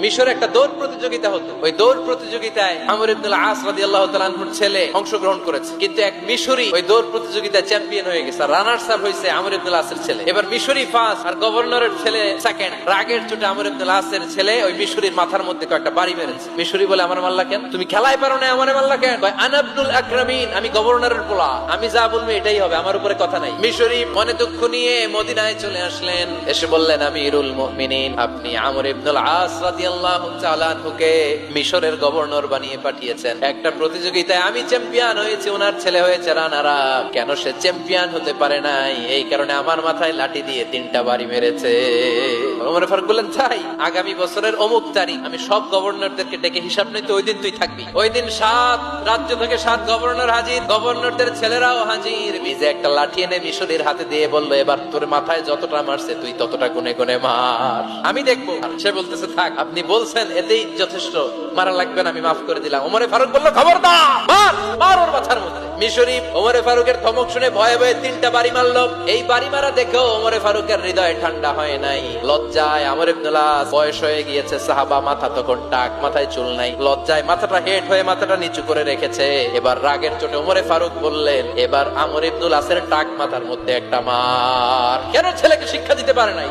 মিশরে একটা দৌড় প্রতিযোগিতা হতো। ওই দৌড় প্রতিযোগিতায় আমর ইবনুল আস রাদিয়াল্লাহু তাআলা আনহুর ছেলে অংশগ্রহণ করেছে, কিন্তু এক মিশরি ওই দৌড় প্রতিযোগিতায় চ্যাম্পিয়ন হয়ে গেছে। রানার্স আপ হয়েছে আমর ইবনুল আসের ছেলে। এবার মিশরি ফার্স্ট আর গভর্নরের ছেলে সেকেন্ড। রাগের চোটে আমর ইবনুল আসের ছেলে ওই মিশরির মাথার মধ্যে কয়েকটা বাড়ি মেরেছে। মিশরি বলে, আমার মাল্লা কেন? তুমি খেলায় পারো না, আমারে মাল্লা কেন? আনা ইবনুল আকরামিন, আমি গভর্নরের পোলা, আমি যা বলবো এটাই হবে, আমার উপরে কথা নাই। মিশরি মনে দুঃখ নিয়ে মদিনায় চলে আসলেন। এসে বললেন, আমিরুল মুমিনিন, আপনি আমর ইবনুল আস রাদিয়াল্লাহু তাআলা আনহুকে মিশরের গভর্নর বানিয়ে পাঠিয়েছেন। একটা প্রতিযোগিতায় আমি চ্যাম্পিয়ন হয়েছি, ওনার ছেলে হয়েছে রানার আপ। কেন সে চ্যাম্পিয়ন হতে পারে নাই? এই কারণে আমার মাথায় লাঠি দিয়ে 3টা বাড়ি মেরেছে। ওমর ফারুক বললেন, তাই আগামী বছরের অমুক তারিখ আমি সব গভর্নরদেরকে ডেকে হিসাব নিতে, ওই দিন তুই থাকবি। ওই দিন 7 রাজ্য থেকে 7 গভর্নর হাজির, গভর্নরদের ছেলেরাও হাজির। মিজে একটা লাঠি এনে মিশরের হাতে দিয়ে বললো, এবার তোর মাথায় যতটা মারছে তুই ততটা গুনে গুনে মার, আমি দেখবো। সে বলতেছে, থাক, আপনি বলছেন এতেই যথেষ্ট, মারা লাগবে না, আমি মাফ করে দিলাম। ওমরে ফারুক বলল, খবরদার, মার মার ওর মাথার মধ্যে। মিশরি ওমরে ফারুকের ধমক শুনে ভয়ে ভয়ে 3টা বাড়ি মারলো। এই বাড়ি মারা দেখেও ওমরে ফারুকের হৃদয় ঠান্ডা হয় নাই। লজ্জায় আমর ইবনুল আস, বয়স হয়ে গিয়েছে, সাহাবা, মাথা তখন টাক, মাথায় চুল নাই, লজ্জায় মাথাটা হেট হয়ে মাথাটা নিচু করে রেখেছে। এবার রাগের চোটে ওমরে ফারুক বললেন, এবার আমর ইবনুল আসের টাক মাথার মধ্যে একটা মার। কেন ছেলেকে শিক্ষা দিতে পারে নাই?